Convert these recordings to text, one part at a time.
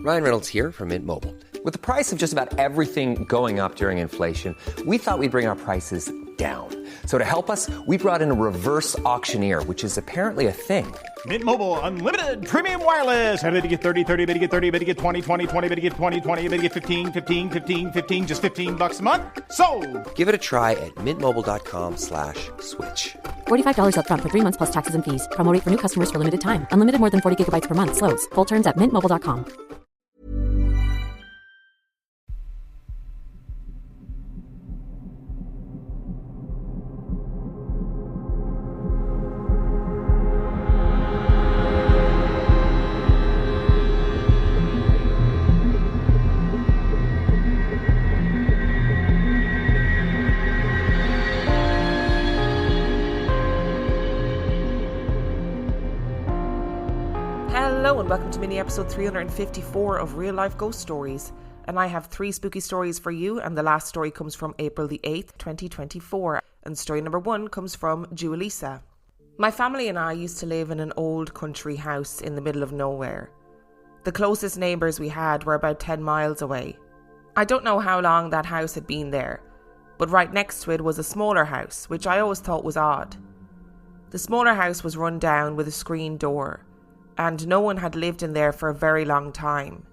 Ryan Reynolds here from Mint Mobile. With the price of just about everything going up during inflation, we thought we'd bring our prices down. So to help us, we brought in a reverse auctioneer, which is apparently a thing. Mint Mobile Unlimited Premium Wireless. How to get 30, 30, bit to get 30, bit to get 20, 20, 20, bit to get 20, 20, bit to get 15, 15, 15, 15, just $15 a month? Sold! Give it a try at mintmobile.com/switch. $45 up front for 3 months plus taxes and fees. Promo rate for new customers for limited time. Unlimited more than 40 gigabytes per month. Slows full terms at mintmobile.com. Hello and welcome to mini episode 354 of Real Life Ghost Stories. And I have 3 spooky stories for you, and the last story comes from April the 8th, 2024. And story number 1 comes from Jeweliza. My family and I used to live in an old country house in the middle of nowhere. The closest neighbours we had were about 10 miles away. I don't know how long that house had been there, but right next to it was a smaller house, which I always thought was odd. The smaller house was run down with a screen door, and no one had lived in there for a very long time.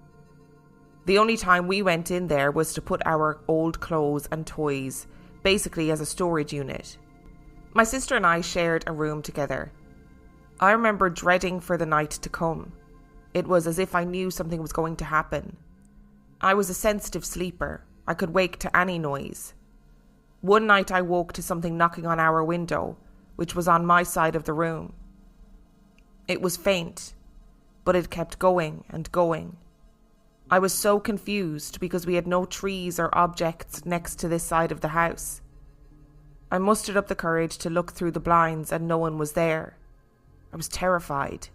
The only time we went in there was to put our old clothes and toys, basically as a storage unit. My sister and I shared a room together. I remember dreading for the night to come. It was as if I knew something was going to happen. I was a sensitive sleeper. I could wake to any noise. One night I woke to something knocking on our window, which was on my side of the room. It was faint, but it kept going and going. I was so confused because we had no trees or objects next to this side of the house. I mustered up the courage to look through the blinds and no one was there. I was terrified.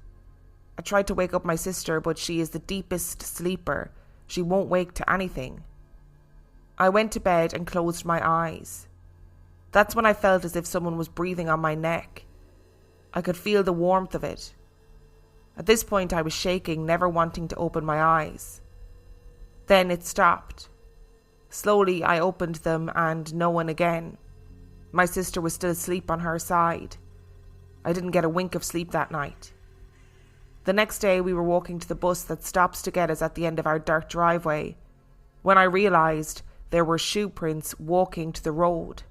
I tried to wake up my sister, but she is the deepest sleeper. She won't wake to anything. I went to bed and closed my eyes. That's when I felt as if someone was breathing on my neck. I could feel the warmth of it. At this point I was shaking, never wanting to open my eyes. Then it stopped. Slowly I opened them and no one again. My sister was still asleep on her side. I didn't get a wink of sleep that night. The next day we were walking to the bus that stops to get us at the end of our dirt driveway, when I realised there were shoe prints walking to the road,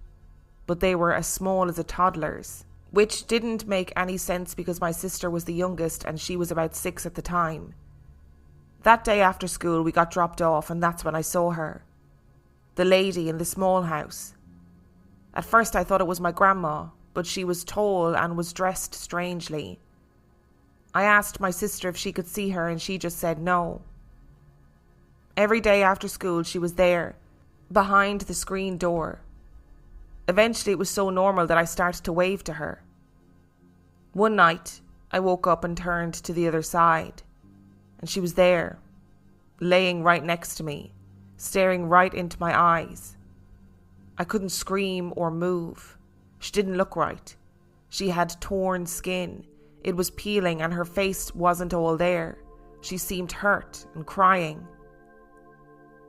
but they were as small as a toddler's. Which didn't make any sense because my sister was the youngest and she was about 6 at the time. That day after school we got dropped off and that's when I saw her. The lady in the small house. At first I thought it was my grandma, but she was tall and was dressed strangely. I asked my sister if she could see her and she just said no. Every day after school she was there, behind the screen door. Eventually it was so normal that I started to wave to her. One night, I woke up and turned to the other side, and she was there, laying right next to me, staring right into my eyes. I couldn't scream or move. She didn't look right. She had torn skin. It was peeling and her face wasn't all there. She seemed hurt and crying.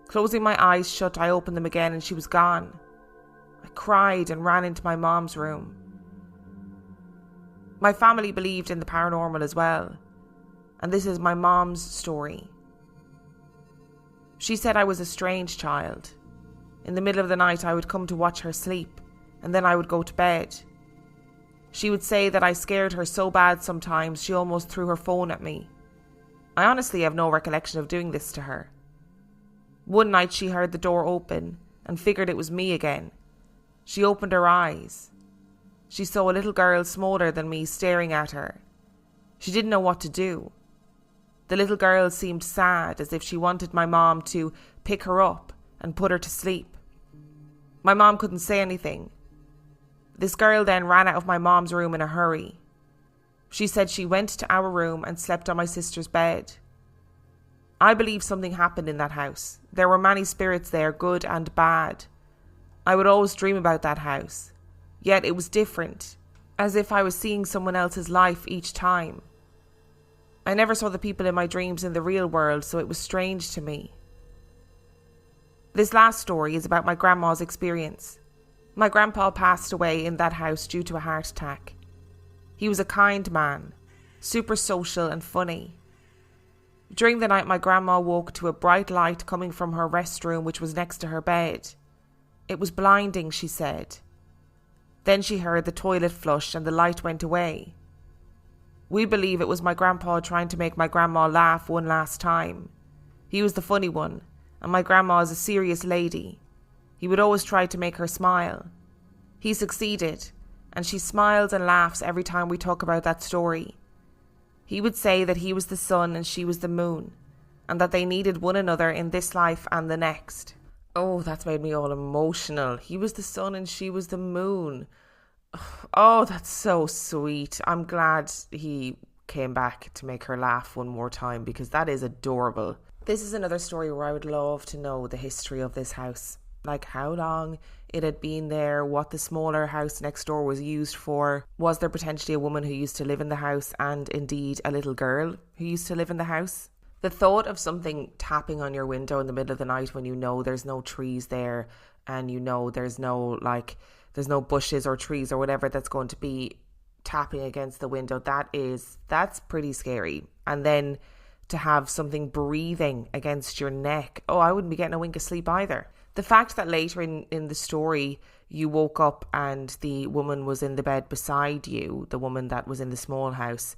Closing my eyes shut, I opened them again and she was gone. I cried and ran into my mom's room. My family believed in the paranormal as well, and this is my mom's story. She said I was a strange child. In the middle of the night I would come to watch her sleep, and then I would go to bed. She would say that I scared her so bad sometimes she almost threw her phone at me. I honestly have no recollection of doing this to her. One night she heard the door open and figured it was me again. She opened her eyes. She saw a little girl smaller than me staring at her. She didn't know what to do. The little girl seemed sad, as if she wanted my mom to pick her up and put her to sleep. My mom couldn't say anything. This girl then ran out of my mom's room in a hurry. She said she went to our room and slept on my sister's bed. I believe something happened in that house. There were many spirits there, good and bad. I would always dream about that house. Yet it was different, as if I was seeing someone else's life each time. I never saw the people in my dreams in the real world, so it was strange to me. This last story is about my grandma's experience. My grandpa passed away in that house due to a heart attack. He was a kind man, super social and funny. During the night, my grandma woke to a bright light coming from her restroom, which was next to her bed. It was blinding, she said. Then she heard the toilet flush and the light went away. We believe it was my grandpa trying to make my grandma laugh one last time. He was the funny one, and my grandma is a serious lady. He would always try to make her smile. He succeeded, and she smiles and laughs every time we talk about that story. He would say that he was the sun and she was the moon, and that they needed one another in this life and the next. Oh, that's made me all emotional. He was the sun and she was the moon. Oh, that's so sweet. I'm glad he came back to make her laugh one more time, because that is adorable. This is another story where I would love to know the history of this house. Like how long it had been there, what the smaller house next door was used for. Was there potentially a woman who used to live in the house, and indeed a little girl who used to live in the house? The thought of something tapping on your window in the middle of the night when you know there's no trees there, and you know there's no bushes or trees or whatever that's going to be tapping against the window, that's pretty scary. And then to have something breathing against your neck, I wouldn't be getting a wink of sleep either. The fact that later in the story you woke up and the woman was in the bed beside you, the woman that was in the small house,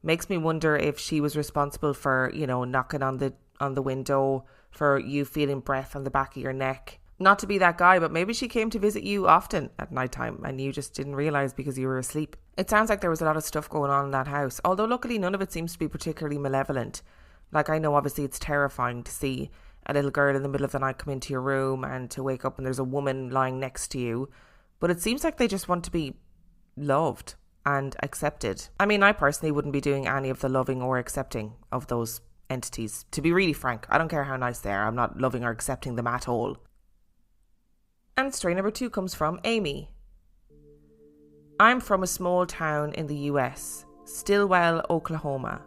makes me wonder if she was responsible for, knocking on the window, for you feeling breath on the back of your neck. Not to be that guy, but maybe she came to visit you often at night time and you just didn't realise because you were asleep. It sounds like there was a lot of stuff going on in that house, although luckily none of it seems to be particularly malevolent. Like, I know obviously it's terrifying to see a little girl in the middle of the night come into your room and to wake up and there's a woman lying next to you, but it seems like they just want to be loved and accepted. I mean, I personally wouldn't be doing any of the loving or accepting of those entities. To be really frank, I don't care how nice they are. I'm not loving or accepting them at all. And story number 2 comes from Amie. I'm from a small town in the US, Stillwell, Oklahoma.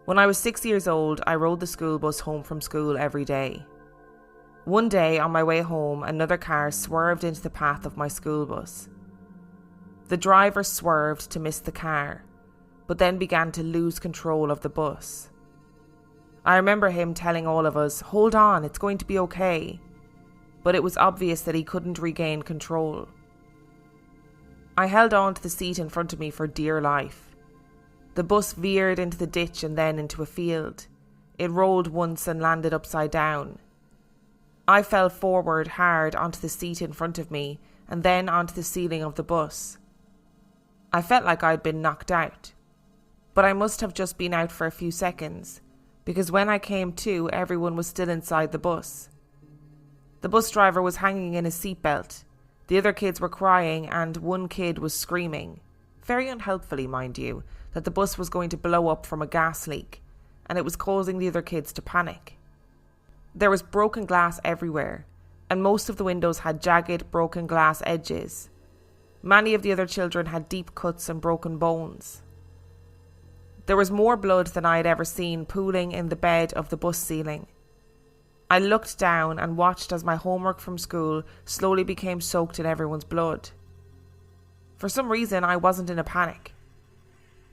When I was 6 years old, I rode the school bus home from school every day. One day, on my way home, another car swerved into the path of my school bus. The driver swerved to miss the car, but then began to lose control of the bus. I remember him telling all of us, "Hold on, it's going to be okay." But it was obvious that he couldn't regain control. I held on to the seat in front of me for dear life. The bus veered into the ditch and then into a field. It rolled once and landed upside down. I fell forward hard onto the seat in front of me and then onto the ceiling of the bus. I felt like I'd been knocked out, but I must have just been out for a few seconds, because when I came to, everyone was still inside the bus. The bus driver was hanging in his seatbelt. The other kids were crying and one kid was screaming, very unhelpfully mind you, that the bus was going to blow up from a gas leak, and it was causing the other kids to panic. There was broken glass everywhere, and most of the windows had jagged, broken glass edges. Many of the other children had deep cuts and broken bones. There was more blood than I had ever seen pooling in the bed of the bus ceiling. I looked down and watched as my homework from school slowly became soaked in everyone's blood. For some reason, I wasn't in a panic.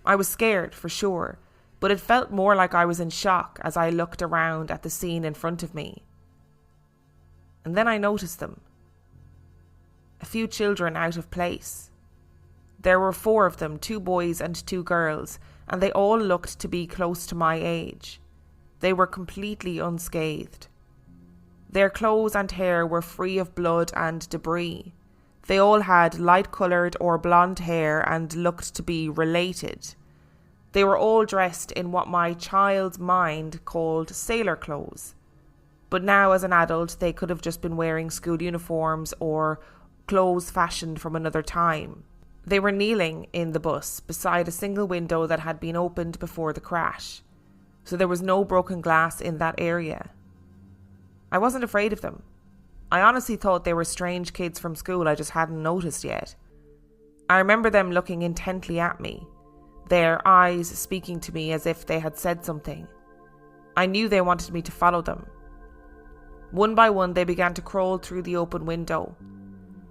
I was scared, for sure, but it felt more like I was in shock as I looked around at the scene in front of me. And then I noticed them. A few children out of place. There were 4 of them, 2 boys and 2 girls, and they all looked to be close to my age. They were completely unscathed. Their clothes and hair were free of blood and debris. They all had light-coloured or blonde hair and looked to be related. They were all dressed in what my child's mind called sailor clothes. But now as an adult, they could have just been wearing school uniforms or clothes fashioned from another time. They were kneeling in the bus beside a single window that had been opened before the crash, so there was no broken glass in that area. I wasn't afraid of them. I honestly thought they were strange kids from school I just hadn't noticed yet. I remember them looking intently at me. their eyes speaking to me as if they had said something. I knew they wanted me to follow them. One by one, they began to crawl through the open window.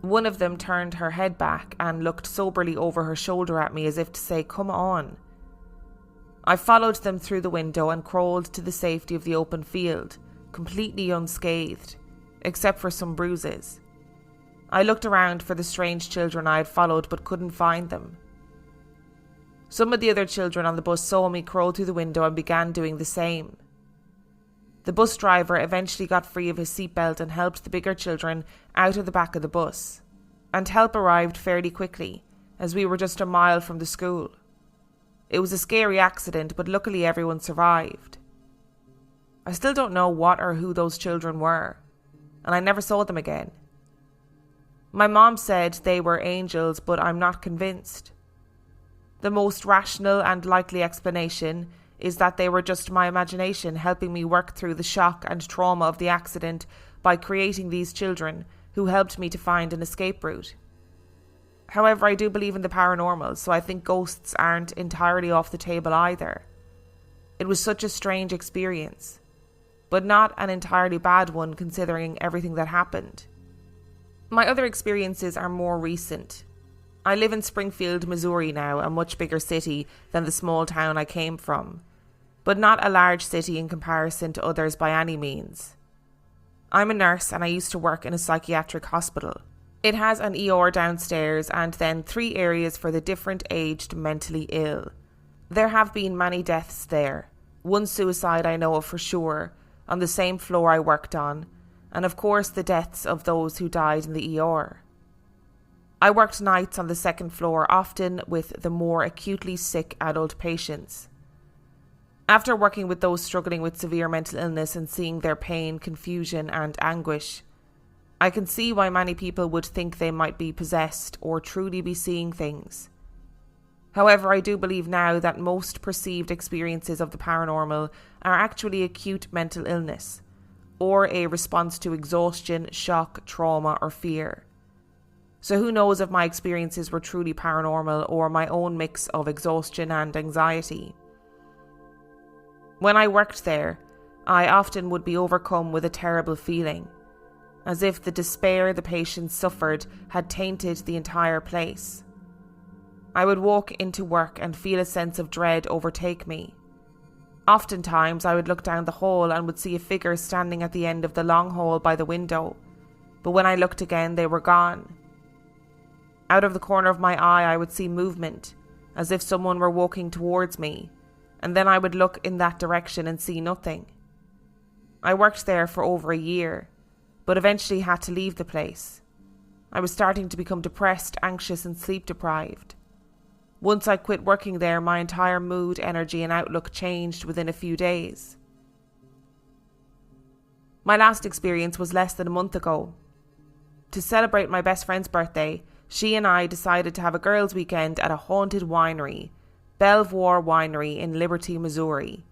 One of them turned her head back and looked soberly over her shoulder at me as if to say, "Come on." I followed them through the window and crawled to the safety of the open field, completely unscathed, except for some bruises. I looked around for the strange children I had followed but couldn't find them. Some of the other children on the bus saw me crawl through the window and began doing the same. The bus driver eventually got free of his seatbelt and helped the bigger children out of the back of the bus, and help arrived fairly quickly, as we were just a mile from the school. It was a scary accident, but luckily everyone survived. I still don't know what or who those children were, and I never saw them again. My mom said they were angels, but I'm not convinced. The most rational and likely explanation is that they were just my imagination helping me work through the shock and trauma of the accident by creating these children who helped me to find an escape route. However, I do believe in the paranormal, so I think ghosts aren't entirely off the table either. It was such a strange experience, but not an entirely bad one considering everything that happened. My other experiences are more recent. I live in Springfield, Missouri now, a much bigger city than the small town I came from, but not a large city in comparison to others by any means. I'm a nurse and I used to work in a psychiatric hospital. It has an ER downstairs and then 3 areas for the different aged mentally ill. There have been many deaths there. One suicide I know of for sure, on the same floor I worked on, and of course the deaths of those who died in the ER. I worked nights on the 2nd floor, often with the more acutely sick adult patients. After working with those struggling with severe mental illness and seeing their pain, confusion and anguish, I can see why many people would think they might be possessed or truly be seeing things. However, I do believe now that most perceived experiences of the paranormal are actually acute mental illness, or a response to exhaustion, shock, trauma or fear. So who knows if my experiences were truly paranormal or my own mix of exhaustion and anxiety. When I worked there, I often would be overcome with a terrible feeling, as if the despair the patients suffered had tainted the entire place. I would walk into work and feel a sense of dread overtake me. Oftentimes I would look down the hall and would see a figure standing at the end of the long hall by the window, but when I looked again they were gone. Out of the corner of my eye I would see movement, as if someone were walking towards me, and then I would look in that direction and see nothing. I worked there for over a year, but eventually had to leave the place. I was starting to become depressed, anxious and sleep deprived. Once I quit working there, my entire mood, energy and outlook changed within a few days. My last experience was less than a month ago. To celebrate my best friend's birthday, she and I decided to have a girls' weekend at a haunted winery, Belvoir Winery in Liberty, Missouri.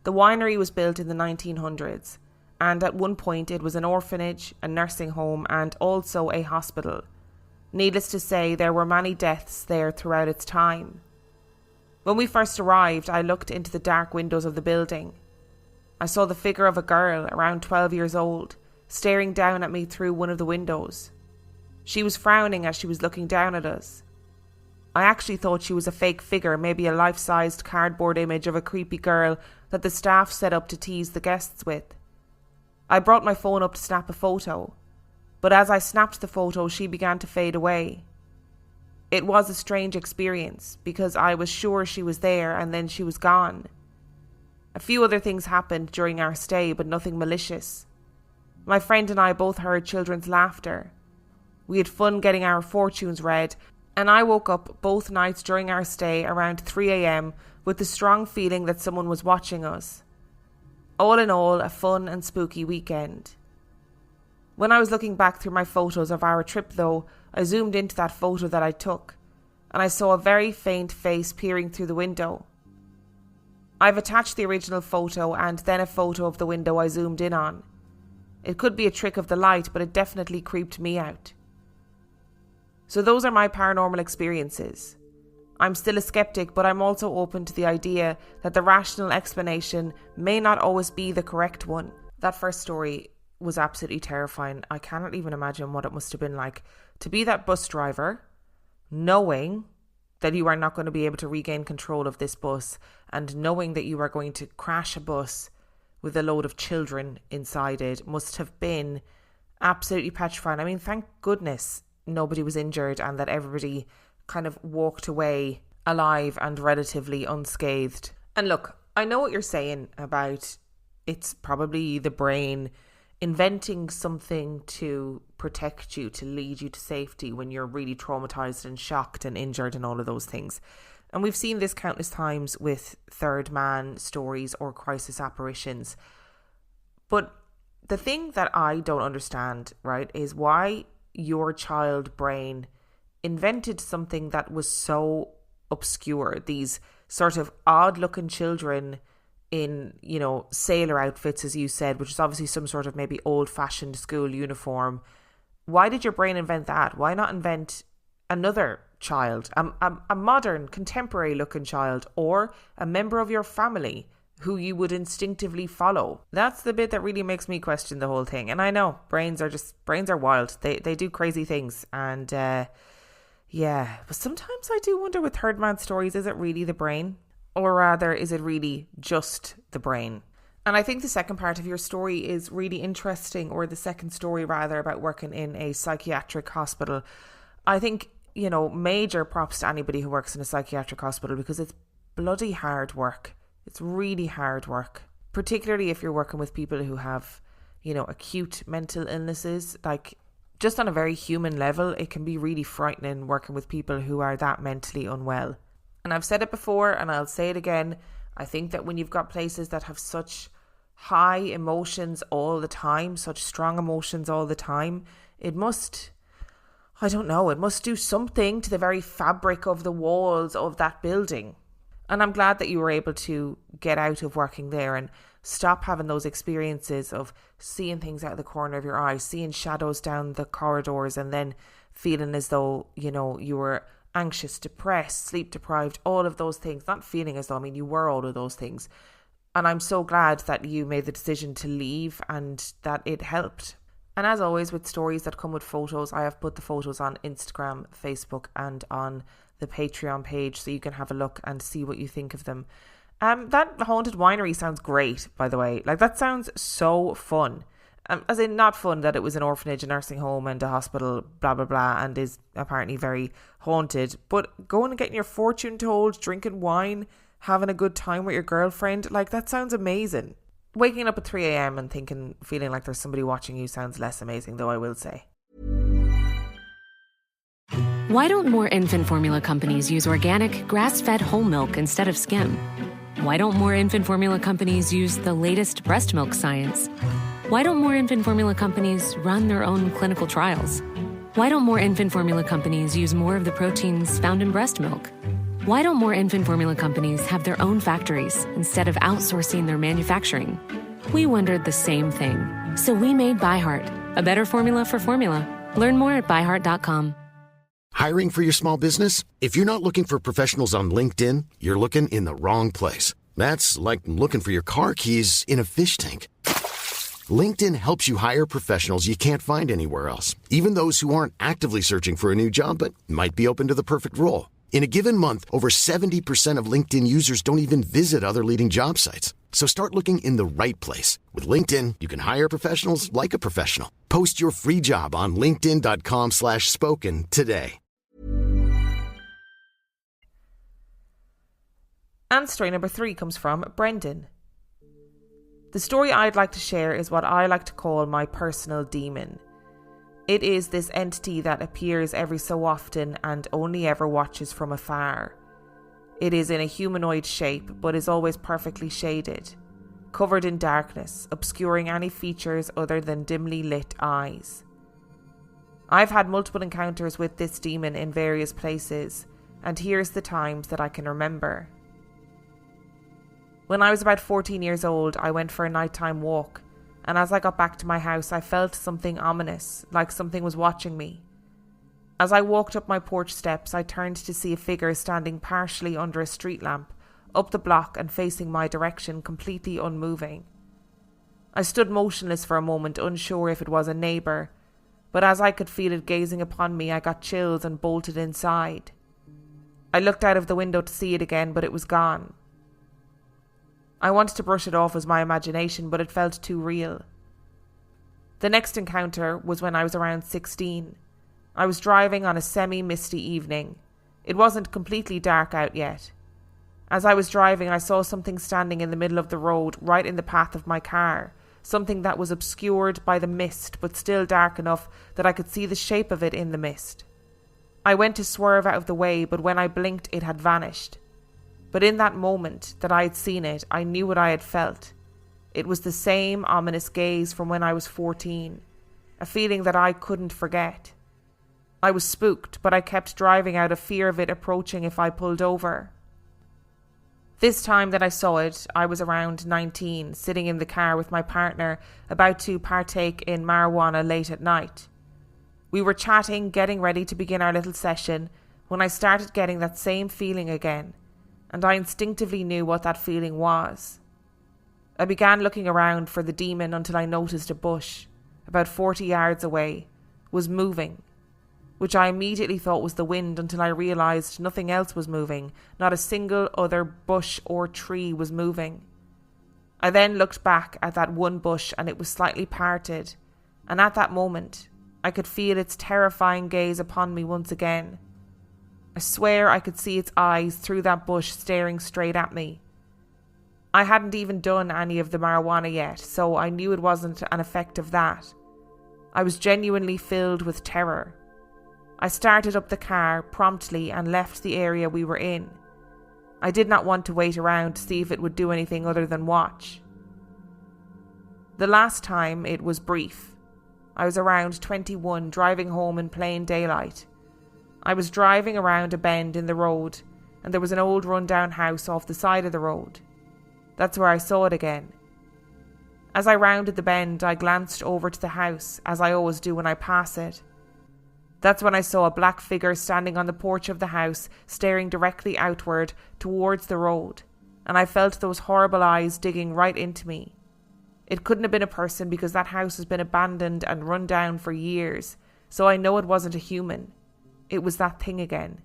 The winery was built in the 1900s, and at one point it was an orphanage, a nursing home, and also a hospital. Needless to say, there were many deaths there throughout its time. When we first arrived, I looked into the dark windows of the building. I saw the figure of a girl, around 12 years old, staring down at me through one of the windows. She was frowning as she was looking down at us. I actually thought she was a fake figure, maybe a life-sized cardboard image of a creepy girl that the staff set up to tease the guests with. I brought my phone up to snap a photo, but as I snapped the photo, she began to fade away. It was a strange experience, because I was sure she was there and then she was gone. A few other things happened during our stay, but nothing malicious. My friend and I both heard children's laughter. We had fun getting our fortunes read, and I woke up both nights during our stay around 3 a.m. with the strong feeling that someone was watching us. All in all, a fun and spooky weekend. When I was looking back through my photos of our trip though, I zoomed into that photo that I took, and I saw a very faint face peering through the window. I've attached the original photo and then a photo of the window I zoomed in on. It could be a trick of the light, but it definitely creeped me out. So those are my paranormal experiences. I'm still a skeptic, but I'm also open to the idea that the rational explanation may not always be the correct one. That first story was absolutely terrifying. I cannot even imagine what it must have been like to be that bus driver, knowing that you are not going to be able to regain control of this bus and knowing that you are going to crash a bus with a load of children inside it must have been absolutely petrifying. I mean, thank goodness nobody was injured and that everybody kind of walked away alive and relatively unscathed. And look, I know what you're saying about it's probably the brain inventing something to protect you, to lead you to safety when you're really traumatized and shocked and injured and all of those things. And we've seen this countless times with third man stories or crisis apparitions. But the thing that I don't understand, right, is why your child brain invented something that was so obscure. These sort of odd looking children in, you know, sailor outfits, as you said, which is obviously some sort of maybe old-fashioned school uniform. Why did your brain invent that? Why not invent another child, a modern, contemporary-looking child, or a member of your family who you would instinctively follow? That's the bit that really makes me question the whole thing. And I know brains are wild. They do crazy things, and yeah. But sometimes I do wonder with third man stories, is it really the brain? Or rather, is it really just the brain? And I think the second part of your story is really interesting, or the second story rather, about working in a psychiatric hospital. I think, you know, major props to anybody who works in a psychiatric hospital, because it's bloody hard work. It's really hard work, particularly if you're working with people who have, you know, acute mental illnesses. Like, just on a very human level, it can be really frightening working with people who are that mentally unwell. And I've said it before and I'll say it again. I think that when you've got places that have such high emotions all the time, such strong emotions all the time, it must do something to the very fabric of the walls of that building. And I'm glad that you were able to get out of working there and stop having those experiences of seeing things out of the corner of your eye, seeing shadows down the corridors, and then feeling as though, you know, you were anxious, depressed, sleep deprived, all of those things. Not feeling as though, I mean, you were all of those things. And I'm so glad that you made the decision to leave and that it helped. And as always, with stories that come with photos, I have put the photos on Instagram, Facebook, and on the Patreon page, so you can have a look and see what you think of them. That haunted winery sounds great, by the way. Like, that sounds so fun. As in, not fun that it was an orphanage, a nursing home and a hospital, blah, blah, blah, and is apparently very haunted. But going and getting your fortune told, drinking wine, having a good time with your girlfriend, like, that sounds amazing. Waking up at 3 a.m. and feeling like there's somebody watching you sounds less amazing, though, I will say. Why don't more infant formula companies use organic, grass-fed whole milk instead of skim? Why don't more infant formula companies use the latest breast milk science? Why don't more infant formula companies run their own clinical trials? Why don't more infant formula companies use more of the proteins found in breast milk? Why don't more infant formula companies have their own factories instead of outsourcing their manufacturing? We wondered the same thing. So we made ByHeart, a better formula for formula. Learn more at byheart.com. Hiring for your small business? If you're not looking for professionals on LinkedIn, you're looking in the wrong place. That's like looking for your car keys in a fish tank. LinkedIn helps you hire professionals you can't find anywhere else, even those who aren't actively searching for a new job but might be open to the perfect role. In a given month, over 70% of LinkedIn users don't even visit other leading job sites. So start looking in the right place. With LinkedIn, you can hire professionals like a professional. Post your free job on linkedin.com/spoken today. And story number 3 comes from Brenden. The story I'd like to share is what I like to call my personal demon. It is this entity that appears every so often and only ever watches from afar. It is in a humanoid shape, but is always perfectly shaded, covered in darkness, obscuring any features other than dimly lit eyes. I've had multiple encounters with this demon in various places, and here's the times that I can remember. When I was about 14 years old, I went for a nighttime walk, and as I got back to my house, I felt something ominous, like something was watching me. As I walked up my porch steps, I turned to see a figure standing partially under a street lamp, up the block and facing my direction, completely unmoving. I stood motionless for a moment, unsure if it was a neighbour, but as I could feel it gazing upon me, I got chills and bolted inside. I looked out of the window to see it again, but it was gone. I wanted to brush it off as my imagination, but it felt too real. The next encounter was when I was around 16. I was driving on a semi-misty evening. It wasn't completely dark out yet. As I was driving, I saw something standing in the middle of the road, right in the path of my car. Something that was obscured by the mist, but still dark enough that I could see the shape of it in the mist. I went to swerve out of the way, but when I blinked, it had vanished. But in that moment that I had seen it, I knew what I had felt. It was the same ominous gaze from when I was 14, a feeling that I couldn't forget. I was spooked, but I kept driving out of fear of it approaching if I pulled over. This time that I saw it, I was around 19, sitting in the car with my partner, about to partake in marijuana late at night. We were chatting, getting ready to begin our little session, when I started getting that same feeling again, and I instinctively knew what that feeling was. I began looking around for the demon until I noticed a bush, about 40 yards away, was moving, which I immediately thought was the wind until I realised nothing else was moving. Not a single other bush or tree was moving. I then looked back at that one bush and it was slightly parted, and at that moment I could feel its terrifying gaze upon me once again. I swear I could see its eyes through that bush staring straight at me. I hadn't even done any of the marijuana yet, so I knew it wasn't an effect of that. I was genuinely filled with terror. I started up the car promptly and left the area we were in. I did not want to wait around to see if it would do anything other than watch. The last time it was brief. I was around 21, driving home in plain daylight. I was driving around a bend in the road, and there was an old run-down house off the side of the road. That's where I saw it again. As I rounded the bend, I glanced over to the house, as I always do when I pass it. That's when I saw a black figure standing on the porch of the house, staring directly outward towards the road, and I felt those horrible eyes digging right into me. It couldn't have been a person because that house has been abandoned and run down for years, so I know it wasn't a human. It was that thing again.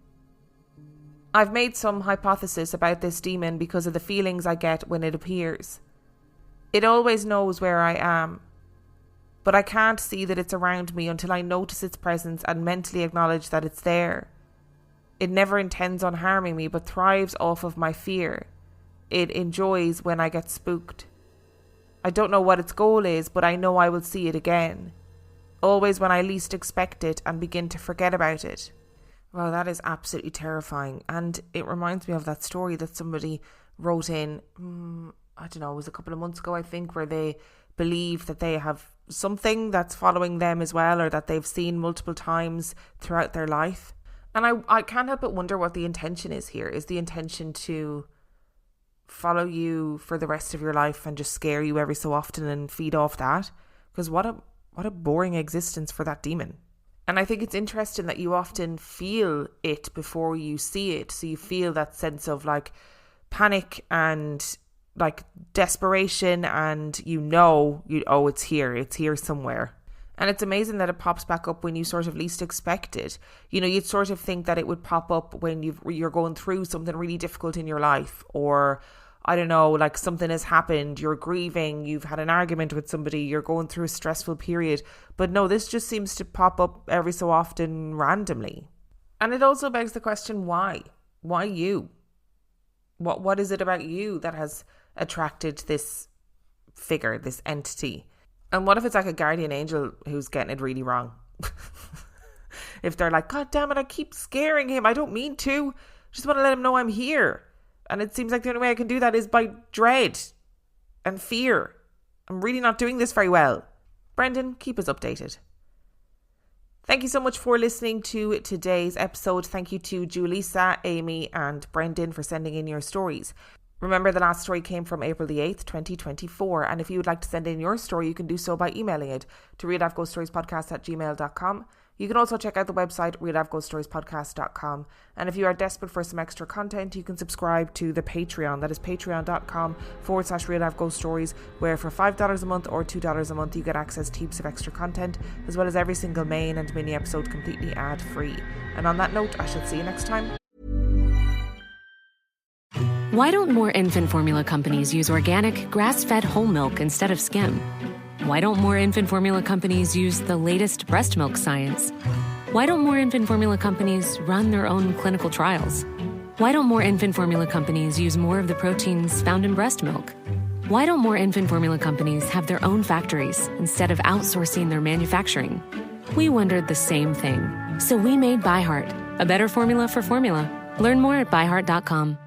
I've made some hypothesis about this demon because of the feelings I get when it appears. It always knows where I am, but I can't see that it's around me until I notice its presence and mentally acknowledge that it's there. It never intends on harming me, but thrives off of my fear. It enjoys when I get spooked. I don't know what its goal is, but I know I will see it again. Always when I least expect it and begin to forget about it. Well, that is absolutely terrifying. And it reminds me of that story that somebody wrote in, I don't know, it was a couple of months ago, I think, where they believe that they have something that's following them as well, or that they've seen multiple times throughout their life. And I can't help but wonder what the intention is here. Is the intention to follow you for the rest of your life and just scare you every so often and feed off that? Because what a boring existence for that demon. And I think it's interesting that you often feel it before you see it. So you feel that sense of like panic and like desperation, and it's here somewhere. And it's amazing that it pops back up when you sort of least expect it. You'd sort of think that it would pop up when you're going through something really difficult in your life, or I don't know, like something has happened, you're grieving, you've had an argument with somebody, you're going through a stressful period. But no, this just seems to pop up every so often randomly. And it also begs the question, why? Why you? What is it about you that has attracted this figure, this entity? And what if it's like a guardian angel who's getting it really wrong? If they're like, God damn it, I keep scaring him, I don't mean to, just want to let him know I'm here. And it seems like the only way I can do that is by dread and fear. I'm really not doing this very well. Brenden, keep us updated. Thank you so much for listening to today's episode. Thank you to Jeweliza, Amie and Brenden for sending in your stories. Remember, the last story came from April the 8th, 2024. And if you would like to send in your story, you can do so by emailing it to reallifeghoststoriespodcast@gmail.com. You can also check out the website reallifeghoststoriespodcast.com. And if you are desperate for some extra content, you can subscribe to the Patreon. That is patreon.com/Real Life Ghost Stories, where for $5 a month or $2 a month you get access to heaps of extra content, as well as every single main and mini episode completely ad-free. And on that note, I shall see you next time. Why don't more infant formula companies use organic, grass-fed whole milk instead of skim? Why don't more infant formula companies use the latest breast milk science? Why don't more infant formula companies run their own clinical trials? Why don't more infant formula companies use more of the proteins found in breast milk? Why don't more infant formula companies have their own factories instead of outsourcing their manufacturing? We wondered the same thing. So we made ByHeart, a better formula for formula. Learn more at byheart.com.